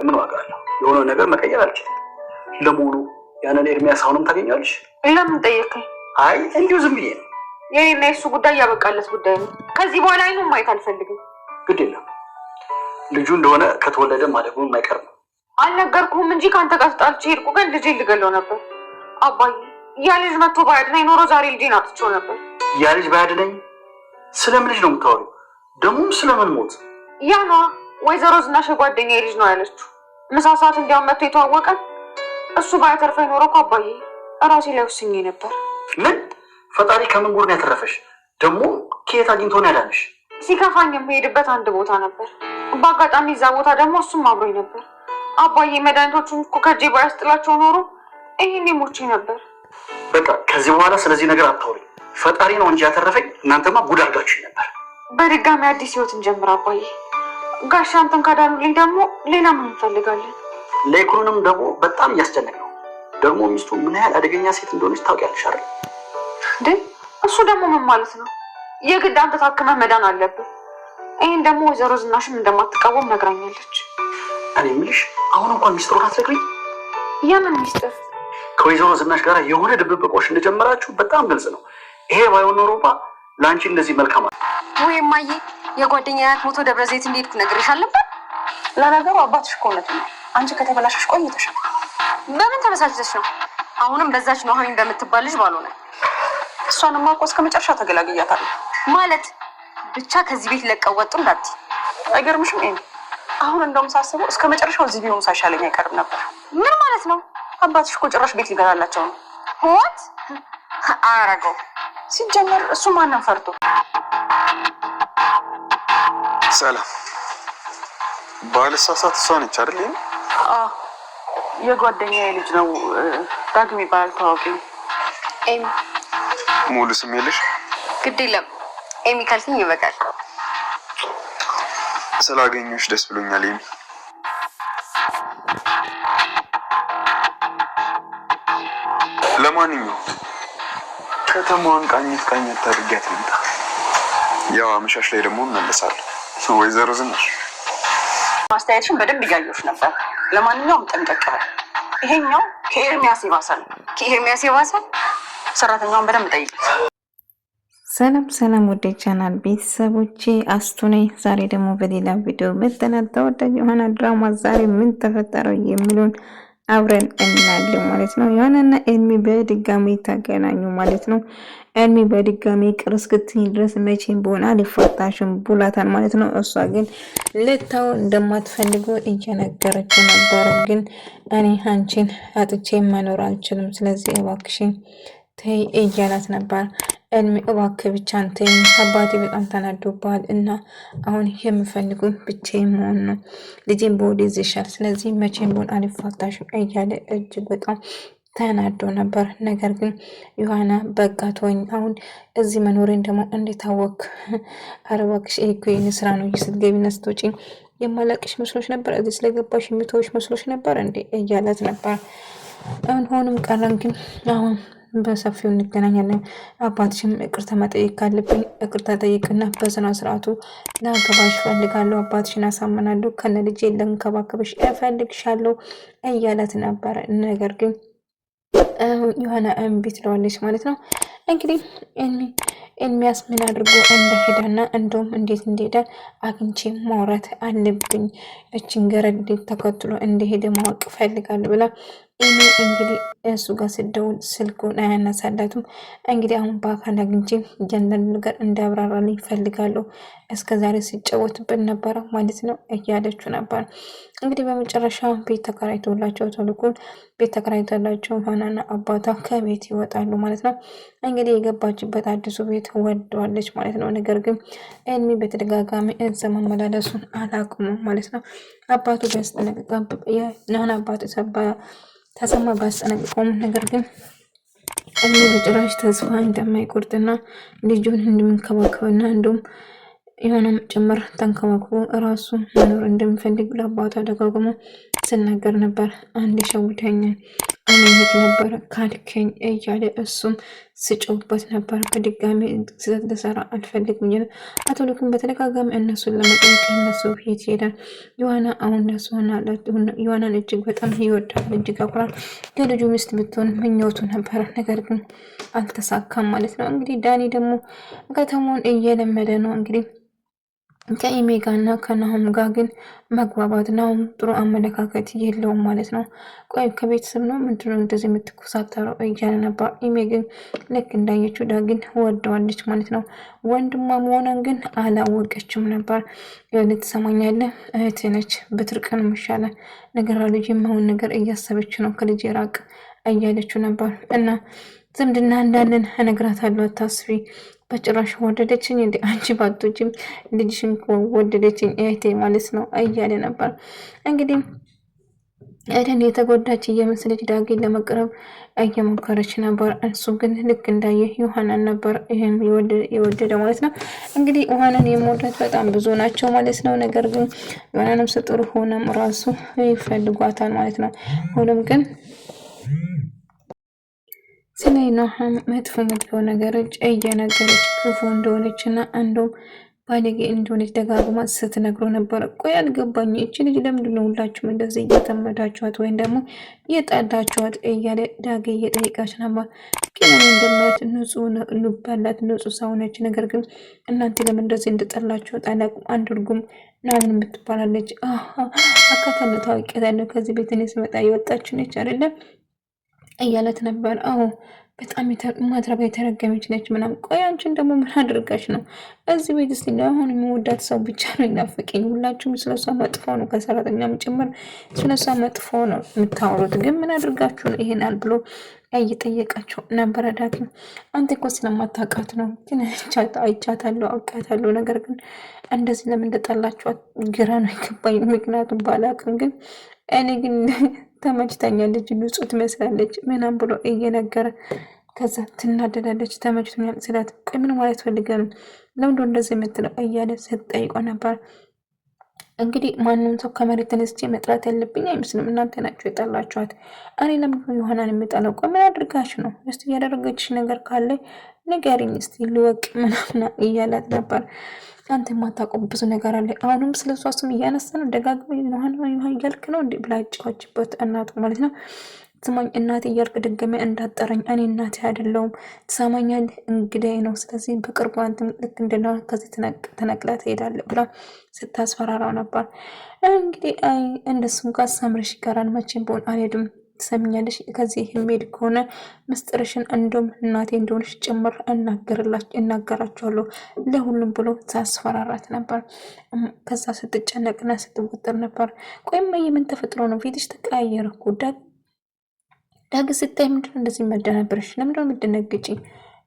ምን ዋጋ አለው? የሆነ ነገር መቀየር አልችልም። ለሙሉ ያንን ኤርሚያስ አሁንም ታገኛለሽ? ለምን ጠየቀኝ? አይ እንዲሁ ዝም ብዬ ነው። የኔና የሱ ጉዳይ ያበቃለት ጉዳይ ነው። ከዚህ በኋላ አይኑን ማየት አልፈልግም። ግድ የለም ልጁ እንደሆነ ከተወለደ ማደጉን የማይቀር ነው። አልነገርኩህም እንጂ ከአንተ ጋር ተጣልቼ ሄድኩ። ግን ልጄ ልገለው ነበር። አባዬ ያ ልጅ መጥቶ ባያድነኝ ኖሮ ዛሬ ልጄን አጥቼው ነበር። ያ ልጅ ባያድነኝ? ስለምን ልጅ ነው የምታወሪው? ደግሞ ስለምን ሞት? ያ ነዋ ወይዘሮ ዝናሽ ጓደኛዬ ልጅ ነው ያለችው። ምሳ ሰዓት እንዲያውም መጥቶ የተዋወቀን። እሱ ባያተርፈኝ ኖሮ እኮ አባዬ እራሴ ላይ ወስኜ ነበር። ምን? ፈጣሪ ከምን ጉድ ነው ያተረፈሽ? ደግሞ ከየት አግኝቶ ነው ያዳነሽ? ሲከፋኝ የምሄድበት አንድ ቦታ ነበር። በአጋጣሚ እዛ ቦታ ደግሞ እሱም አብሮኝ ነበር። አባዬ መድኃኒቶቹን እኮ ከእጄ ባያስጥላቸው ኖሮ ይሄኔ ሞቼ ነበር። በቃ ከዚህ በኋላ ስለዚህ ነገር አታውሪ። ፈጣሪ ነው እንጂ ያተረፈኝ፣ እናንተማ ጉድ አድርጋችሁኝ ነበር። በድጋሚ አዲስ ህይወት እንጀምር አባዬ። ጋሻ አንተን ካዳኑልኝ ደግሞ ሌላ ምን እንፈልጋለን? ለኢኮኖሚም ደግሞ በጣም እያስጨነቅ ነው። ደግሞ ሚስቱ ምን ያህል አደገኛ ሴት እንደሆነች ታውቂያለሽ አይደል? እንዴ እሱ ደግሞ ምን ማለት ነው? የግድ አንተ ታክመህ መዳን አለብህ። ይህን ደግሞ ወይዘሮ ዝናሽም እንደማትቃወም ነግራኛለች። እኔ የምልሽ አሁን እንኳን ሚስጥሩን አትነግሪኝ? የምን ሚስጥር? ከወይዘሮ ዝናሽ ጋር የሆነ ድብብቆሽ እንደጀመራችሁ በጣም ግልጽ ነው። ይሄ ባይሆን ኖሮማ ለአንቺ እንደዚህ መልካም ወይ እማዬ፣ የጓደኛ ያት ሞቶ ደብረ ዘይት እንደሄድኩ ነግሬሽ አልነበር? ለነገሩ አባትሽ እኮ እውነት ነው። አንቺ ከተበላሸሽ ቆይተሻል። በምን ተበሳጭተሽ ነው? አሁንም በዛች ነው ሀሚን በምትባል ልጅ ባልሆነ። እሷንማ እኮ እስከ መጨረሻ ተገላግያታለሁ። ማለት ብቻ ከዚህ ቤት ለቀው ወጡ እንዳትዪ። አይገርምሽም? ይሄ አሁን እንደውም ሳስበው እስከ መጨረሻው እዚህ ቢሆን ሳይሻለኝ አይቀርም ነበር። ምን ማለት ነው? አባትሽ እኮ ጭራሽ ቤት ሊገዛላቸው ነው። ወት አረገው። ሲጀመር እሱ ማንን ፈርቶ? ሰላም ባልሳሳት እሷ ነች አይደል? አዎ የጓደኛዬ ልጅ ነው። ዳግም ይባላል። ታዋቂ ኤሚ። ሙሉ ስም የለሽ? ግድ የለም ኤሚ ካልሽኝ ይበቃል። ስላገኘሁሽ ደስ ብሎኛል ኤሚ። ለማንኛውም ከተማዋን ቃኘት አድርጊያት ልምጣ። ያው አመሻሽ ላይ ደግሞ እመለሳለሁ። ወይዘሮ ዝናሽ ማስተያየትሽን በደንብ እያየሁሽ ነበር። ለማንኛውም ጠንቀቅ በል። ይሄኛው ከኤርሚያስ ይባሳል። ከኤርሚያስ ይባሳል? ሰራተኛውን በደንብ ጠይቅ። ሰላም ወደ ቻናል ቤተሰቦቼ አስቱ ነኝ። ዛሬ ደግሞ በሌላ ቪዲዮ መጥተናል። ተወዳጅ የሆነ ድራማ ዛሬ ምን ተፈጠረው የሚሉን አብረን እናያለን ማለት ነው። ዮሐናና ኤልሚ በድጋሚ ተገናኙ ማለት ነው። ኤልሚ በድጋሚ ቅርስክትኝ ድረስ መቼም ቢሆን አልፋታሽም ብሏታል ማለት ነው። እሷ ግን ልታው እንደማትፈልጉ እየነገረችው ነበር። ግን እኔ አንቺን አጥቼ መኖር አልችልም፣ ስለዚህ እባክሽን ተይ እያላት ነበር። ኤልሚ እባክህ ብቻ አንተኝ፣ አባቴ በጣም ተናዶብሃል እና አሁን የምፈልጉኝ ብቻዬን መሆን ነው። ልጄን በወዴ ይዘሻል፣ ስለዚህ መቼም ቢሆን አልፋታሽም እያለ እጅግ በጣም ተናዶ ነበር። ነገር ግን ዮሐና በቃ ተወኝ፣ አሁን እዚህ መኖሬን ደግሞ እንዴት አወክ? ኧረ እባክሽ ይሄ እኮ የእኔ ስራ ነው። ስትገቢና ስትወጪ የማላቅሽ መስሎሽ ነበር? እዚህ ስለገባሽ የሚተውሽ መስሎሽ ነበር እንዴ? እያላት ነበር። አሁን ሆንም ቀረን ግን አሁን በሰፊው እንገናኛለን። አባትሽም ይቅርታ መጠየቅ ካለብኝ ይቅርታ ጠይቅና በስነ ስርዓቱ ላገባሽ እፈልጋለሁ። አባትሽን አሳምናለሁ። ከነ ልጄ ልንከባከብሽ እፈልግሻለሁ እያላት ነበር። ነገር ግን ዮሐና እምቢ ትለዋለች ማለት ነው። እንግዲህ ኤርሚያስ ምን አድርጎ እንደሄደና እንደውም እንዴት እንደሄደ አግኝቼ ማውራት አለብኝ፣ እችን ገረድ ተከትሎ እንደሄደ ማወቅ እፈልጋለሁ ብላ ኤሚ እንግዲህ እሱ ጋር ስደውል ስልኩን አያነሳላትም። እንግዲህ አሁን በአካል አግኝቼ እያንዳንዱ ነገር እንዳብራራልኝ እፈልጋለሁ፣ እስከዛሬ ሲጫወትብን ነበረ ማለት ነው እያለችው ነበር። እንግዲህ በመጨረሻ ቤት ተከራይቶላቸው ተልኩን ቤት ተከራይቶላቸው ዮሐናና አባቷ ከቤት ይወጣሉ ማለት ነው። እንግዲህ የገባችበት አዲሱ ቤት ወደዋለች ማለት ነው። ነገር ግን ኤልሚ በተደጋጋሚ እዛ መመላለሱን አላቁሙም ማለት ነው። አባቱ ቢያስጠነቅቃ አባቱ ተሰማ ባስጠነቅቀውም ነገር ግን ኤልሚ በጭራሽ ተስፋ እንደማይቆርጥና ልጁን እንደሚንከባከብና እንዲሁም የሆነም ጭምር ተንከባክቦ እራሱ መኖር እንደሚፈልግ ለአባቷ ደጋግሞ ስናገር ነበር። አንድ ሸውደኛል አመኘት ነበር ካልከኝ እያለ እሱም ስጮውበት ነበር። በድጋሚ ልሰራ አልፈልግም እያለ አቶ ልኩም በተደጋጋሚ እነሱን ለመጠየቅ እነሱ ፊት ይሄዳል። ዮሐና አሁን ደስ ዮሐናን እጅግ በጣም ይወዳል፣ እጅግ አኩራል። የልጁ ሚስት ብትሆን ምኞቱ ነበረ፣ ነገር ግን አልተሳካም ማለት ነው። እንግዲህ ዳኒ ደግሞ ከተማውን እየለመደ ነው እንግዲህ ከኢሜ ጋር እና ከናሁም ጋር ግን መግባባት ናሁም ጥሩ አመለካከት የለውም ማለት ነው። ቆይ ከቤተሰብ ነው ምንድነው እንደዚህ የምትኮሳተረው እያለ ነበር። ኢሜ ግን ልክ እንዳየችው ዳግን ወደዋለች ማለት ነው። ወንድሟ መሆኗን ግን አላወቀችም ነበር። የሆነ ትሰማኛለህ፣ እህት ነች ብትርቅን ይሻላል ነገር ልጅ የማሆን ነገር እያሰበች ነው፣ ከልጅ ራቅ እያለችው ነበር። እና ዝምድና እንዳለን እነግራታለሁ አታስቢ። በጭራሽ ወደደችኝ እንዴ? አንቺ ባቶችም ልጅሽን ወደደችኝ እህቴ ማለት ነው እያለ ነበር። እንግዲህ ኤደን የተጎዳች እየመሰለች ዳጊን ለመቅረብ እየሞከረች ነበር። እሱ ግን ልክ እንዳየ ዮሐናን ነበር ይህም የወደደ ማለት ነው። እንግዲህ ዮሐናን የመውደድ በጣም ብዙ ናቸው ማለት ነው። ነገር ግን ዮሐናንም ስጥሩ ሆነም ራሱ ይፈልጓታል ማለት ነው። ሆኖም ግን ስለ ኑሃም መጥፎ ነገሮች እየነገረች ክፉ እንደሆነች እና አንዱም ባለጌ እንደሆነች ደጋግማ ስትነግረው ነበር። ቆይ አልገባኝ፣ እቺ ልጅ ለምንድን ነው ሁላችሁም እንደዚህ እየተመዳችኋት ወይም ደግሞ እየጣላችኋት እያለ ዳጊ እየጠየቃች ነበር። ግን እኔ እንደማያት ንጹህ ልብ ያላት ንጹህ ሰው ነች። ነገር ግን እናንተ ለምን እንደዚህ እንደጠላችኋት አላውቅም። አንድ እርጉም ምናምን የምትባላለች አካታለ ታውቂያታለሁ። ከዚህ ቤት እኔ ስመጣ የወጣች ነች አይደለም እያለት ነበር። አዎ በጣም ማድረጋ የተረገመች ነች ምናምን። ቆይ አንቺን ደግሞ ምን አድርጋች ነው እዚህ ቤት? እስቲ አሁን የሚወዳት ሰው ብቻ ነው ይናፍቀኝ። ሁላችሁም ስለሷ መጥፎ ነው፣ ከሰራተኛም ጭምር ስለሷ መጥፎ ነው የምታወሩት። ግን ምን አድርጋችሁ ነው ይሄናል ብሎ እየጠየቃቸው ነበረ። ዳግም አንተ እኮ ስለማታውቃት ነው፣ ግን አይቻታለሁ፣ አውቃታለሁ። ነገር ግን እንደዚህ ለምን እንደጠላችኋት ግራ ነው የገባኝ። ምክንያቱም ባላውቅም ግን እኔ ግን ተመችታኛለች፣ ንጹህ ትመስላለች ምናምን ብሎ እየነገረ ከዛ ትናደዳለች። ተመችቶኛል ስላት ቆይ ምን ማለት ፈልገ ነው ለምንድነው እንደዚህ የምትለው እያለ ስትጠይቆ ነበር። እንግዲህ ማንም ሰው ከመሬት ተነስቼ መጥራት ያለብኝ አይመስልም፣ እናንተ ናችሁ የጠላችኋት። እኔ ለምንድነው ዮሐናን የምጠላው? ቆይ ምን አድርጋሽ ነው? እስቲ ያደረገችሽ ነገር ካለ ንገሪኝ እስቲ ልወቅ ምናምን እያላት ነበር። አንተ የማታውቀው ብዙ ነገር አለ። አሁንም ስለ እሷ ስም እያነሳ ነው ደጋግሞ ዮሐን እያልክ ነው እንዴ ብላ ጫዋችበት እናቱ ማለት ነው። ስማኝ እናቴ እያልክ ደገመ እንዳጠረኝ፣ እኔ እናቴ አይደለሁም ትሰማኛለህ? እንግዳይ ነው። ስለዚህ በቅርቡ አንተም ልክ እንደና ከዚህ ተነቅላ ትሄዳለህ ብላ ስታስፈራራው ነበር። እንግዲህ አይ እንደሱም ጋር ሳምረሽ ይቀራል መቼም በሆን አልሄድም ትሰምኛለሽ? ከዚህ የሚሄድ ከሆነ ምስጢርሽን እንደውም እናቴ እንደሆነች ጭምር እናገራቸዋለሁ ለሁሉም ብሎ ታስፈራራት ነበር። ከዛ ስትጨነቅና ስትወጥር ነበር። ቆይማ ምን ተፈጥሮ ነው? ፊትሽ ተቀያየረ እኮ ዳግ ስታይ ምንድነው እንደዚህ መደናበርሽ? ለምንድነው የምትደነግጪ?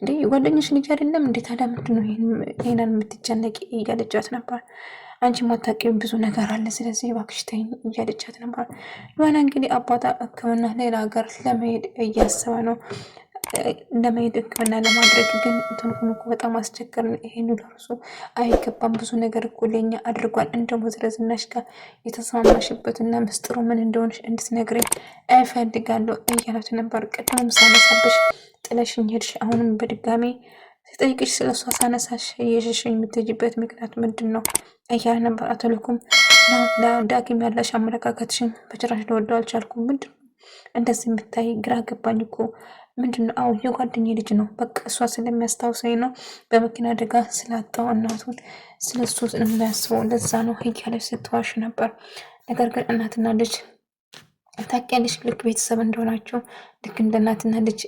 እንዴ የጓደኛሽ ልጅ አይደለም እንዴ? ታዲያ ምንድነው ይሄንን የምትጨነቂ? እያለቻት ነበር። አንቺ ማታውቂው ብዙ ነገር አለ፣ ስለዚህ እባክሽ ተይኝ እያለቻት ነበር። ዮሐና እንግዲህ አባቷ ሕክምና ሌላ ሀገር ለመሄድ እያሰበ ነው። ለመሄድ ሕክምና ለማድረግ ግን እንትንኩን እኮ በጣም አስቸገርን። ይሄን ደርሶ አይገባም፣ ብዙ ነገር እኮ ለኛ አድርጓል። እንደሞ ዝናሽ ጋር የተስማማሽበት እና ምስጢሩ ምን እንደሆነሽ እንድትነግረኝ እፈልጋለሁ እያላት ነበር። ቅድምም ሳነሳብሽ ጥለሽኝ ሄድሽ፣ አሁንም በድጋሚ ስጠይቅሽ ስለሷ ሳነሳሽ የሸሸኝ የምትሄጂበት ምክንያት ምንድን ነው እያለ ነበር። አቶ ልኩም ዳግም ያለሽ አመለካከትሽን በጭራሽ ልወደው አልቻልኩም። ምንድን ነው እንደዚህ የምታይ? ግራ ገባኝ እኮ ምንድን ነው? አዎ የጓደኛዬ ልጅ ነው፣ በቃ እሷ ስለሚያስታውሰኝ ነው በመኪና አደጋ ስላጣው እናቱን ስለሱ የሚያስበው ለዛ ነው እያለች ስትዋሽ ነበር። ነገር ግን እናትና ልጅ ታውቂያለሽ፣ ልክ ቤተሰብ እንደሆናቸው ልክ እንደ እናትና ልጅ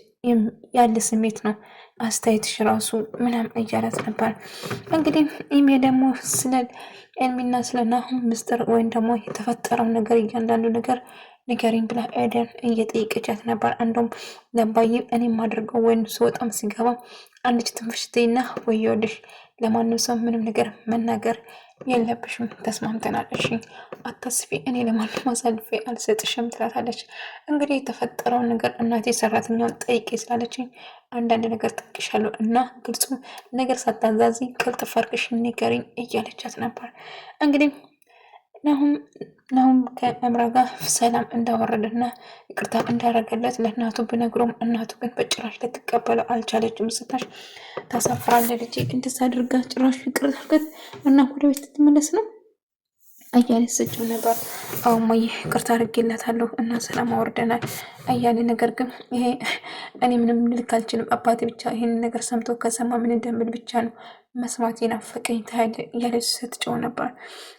ያለ ስሜት ነው አስተያየትሽ ራሱ ምናምን እያላት ነበር። እንግዲህ ኢሜ ደግሞ ስለ ኤልሚና ስለ ናሁም ምስጢር ወይም ደግሞ የተፈጠረው ነገር እያንዳንዱ ነገር ንገሪኝ ብላ ኤደን እየጠየቀቻት ነበር። አንዱም ለባዬ እኔ ማድርገው ወይም ስወጣም ሲገባ አንድች ትንፍሽቴና ወየውልሽ፣ ለማንም ሰው ምንም ነገር መናገር የለብሽም፣ ተስማምተናል፣ እሺ አታስቢ፣ እኔ ለማንም አሳልፌ አልሰጥሽም ትላታለች። እንግዲህ የተፈጠረውን ነገር እናቴ ሰራተኛውን ጠይቄ ስላለችኝ አንዳንድ ነገር ጠቅሻለሁ እና ግልጹ ነገር ሳታዛዚ ቅልጥፍ አድርገሽ ንገሪኝ እያለቻት ነበር። እንግዲህ ናሁም ከእምራ ጋር ሰላም እንዳወረደና ይቅርታ እንዳረገለት ለእናቱ ብነግሮም እናቱ ግን በጭራሽ ልትቀበለው አልቻለችም። ስታሽ ታሳፍራለች ልጄ እንደዛ አድርጋ ጭራሽ ይቅርታ አድርገት እና ወደ ቤት ትመለስ ነው እያለች ስጭው ነበር። አሁን ማየ ይቅርታ አድርጌላታለሁ እና ሰላም አወርደናል እያለ ነገር ግን ይሄ እኔ ምንም ልክ አልችልም አባቴ ብቻ ይሄንን ነገር ሰምቶ ከሰማ ምን እንደምል ብቻ ነው መስማት ናፈቀኝ እያለች ስትጮህ ነበር።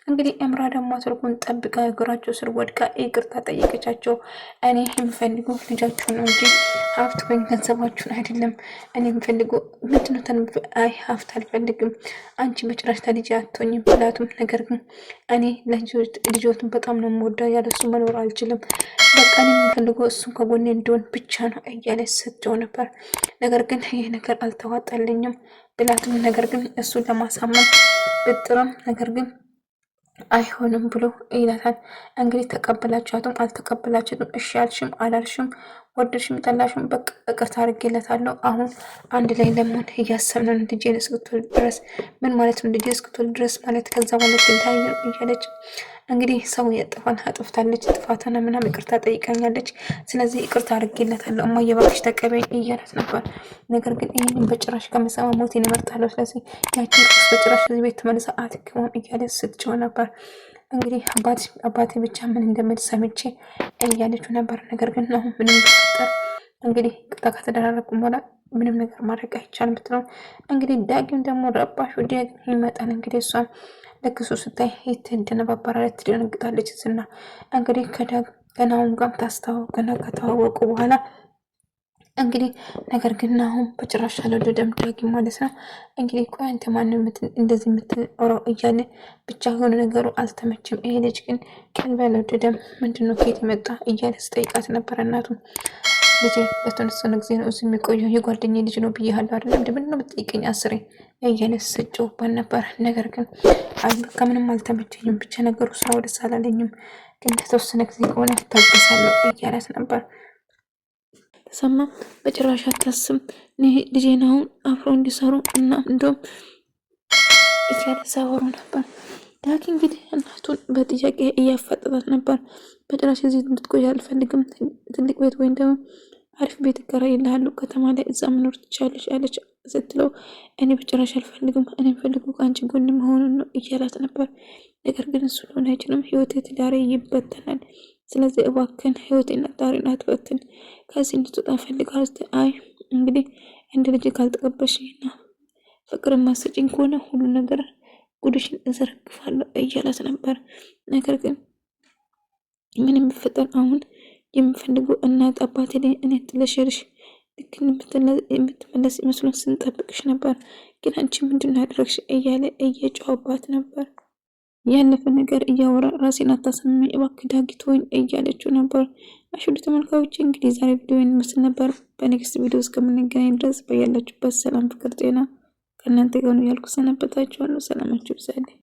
እንግዲህ እምራ ደግሞ ስልኩን ጠብቃ እግራቸው ስር ወድቃ ይቅርታ ጠየቀቻቸው። እኔ የምፈልገው ልጃችሁን ነው እንጂ ሀብት ወይም ገንዘባችሁን አይደለም። እኔ የምፈልገው ምንድነው? አይ ሀብት አልፈልግም፣ አንቺ በጭራሽ ተልጅ አትሆኝም ብላቱም፣ ነገር ግን እኔ ልጆትን በጣም ነው የምወደው፣ ያለሱ መኖር አልችልም። በቃ እኔ የምፈልገው እሱን ከጎኔ እንዲሆን ብቻ ነው እያለች ስትጮህ ነበር። ነገር ግን ይህ ነገር አልተዋጣልኝም ብላትም ነገር ግን እሱን ለማሳመን ብጥርም ነገር ግን አይሆንም ብሎ ይላታል። እንግዲህ ተቀበላችኋትም አልተቀበላችሁትም እሺ አልሽም አላልሽም ወደድሽም ጠላሽም በቃ ይቅርታ አድርጌላታለሁ። አሁን አንድ ላይ ለመሆን እያሰብን ነው ልጄን እስክትወልድ ድረስ። ምን ማለት ነው ልጄ እስክትወልድ ድረስ ማለት? ከዛ ማለት ልታየ እያለች እንግዲህ ሰው ያጠፋን አጥፍታለች፣ ጥፋቷን ምናምን ይቅርታ ጠይቃኛለች። ስለዚህ ይቅርታ አድርጌላታለሁ እማዬ እባክሽ ተቀበይኝ እያላት ነበር። ነገር ግን ይህንን በጭራሽ ከመሰማ ሞቴን እመርጣለሁ። ስለዚህ ያችን ርኩስ በጭራሽ እዚህ ቤት ተመልሳ አትገባም እያለች ስትጮህ ነበር። እንግዲህ አባቴ ብቻ ምን እንደምል ሰምቼ እያለችው ነበር። ነገር ግን አሁን ምንም ቢፈጠር እንግዲህ ቅጣ ከተደራረቁ በኋላ ምንም ነገር ማድረግ አይቻልም ብትለው እንግዲህ ዳግም ደግሞ ረባሹ ዳግም ይመጣል። እንግዲህ እሷም ለክሱ ስታይ ትደነባበራለች፣ ትደነግጣለች። ዝና እንግዲህ ከናሁም ጋር ታስተዋወቅና ከተዋወቁ በኋላ እንግዲህ ነገር ግን ናሁም በጭራሽ አልወደደም ዳግም ማለት ነው። እንግዲህ ቆይ አንተ ማንም እንደዚህ የምትኖረው እያለ ብቻ የሆነ ነገሩ አልተመችም። ይሄ ልጅ ግን ቀልብ አልወደደም። ምንድነው ከየት የመጣ እያለ ስጠይቃት ነበረ። እናቱ ልጄ በተወሰነ ጊዜ ነው እዚህ የሚቆየው የጓደኛዬ ልጅ ነው ብያለሁ አይደለም ምንድነው የምትጠይቀኝ አስሬ እያለ ስጮህባት ነበር። ነገር ግን አይ በቃ ምንም አልተመቸኝም፣ ብቻ ነገሩ ስራ ወደ ሳላለኝም ግን ለተወሰነ ጊዜ ከሆነ ታገሳለሁ እያለት ነበር። ተሰማ በጭራሽ አታስብ ልጄን አሁን አብረው እንዲሰሩ እና እንደውም እያለ ሳወሩ ነበር። ዳጊ እንግዲህ እናቱን በጥያቄ እያፋጠጣት ነበር። በጭራሽ እዚህ እንድትቆይ አልፈልግም፣ ትልቅ ቤት ወይም ደግሞ አሪፍ ቤት እከራይልሃለሁ ከተማ ላይ እዛ መኖር ትችያለሽ አለች ስትለው እኔ በጭራሽ አልፈልግም፣ እኔ የምፈልገው ከአንቺ ጎን መሆኑን ነው እያላት ነበር። ነገር ግን እሱ ሊሆን አይችልም፣ ህይወቴ ትዳሬ ይበተናል። ስለዚህ እባክን ህይወቴና ትዳሬን አትበትን፣ ከዚህ እንድትወጣ እፈልጋለሁ። አይ እንግዲህ እንደ ልጅ ካልተቀበልሽኝና ፍቅር ማሰጭኝ ከሆነ ሁሉ ነገር ጉድሽን እዘረግፋለሁ እያላት ነበር። ነገር ግን ምን የሚፈጠር አሁን የምፈልገው እናት አባቴ ላይ እኔ ጥለሽርሽ ልክ የምትመለስ ይመስሎን ስንጠብቅሽ ነበር፣ ግን አንቺ ምንድን ያደረግሽ እያለ እየጮኸባት ነበር። ያለፈ ነገር እያወራ ራሴን አታሳምኝ እባክህ ዳጊ ተወኝ እያለችው ነበር። አሽሉ ተመልካዮች እንግዲህ ዛሬ ቪዲዮ ይመስል ነበር። በኔክስት ቪዲዮ እስከምንገናኝ ድረስ በያላችሁበት ሰላም፣ ፍቅር፣ ጤና ከእናንተ ጋር ነው ያልኩ ሰነበታችኋለሁ። ሰላማችሁ ይብዛልኝ።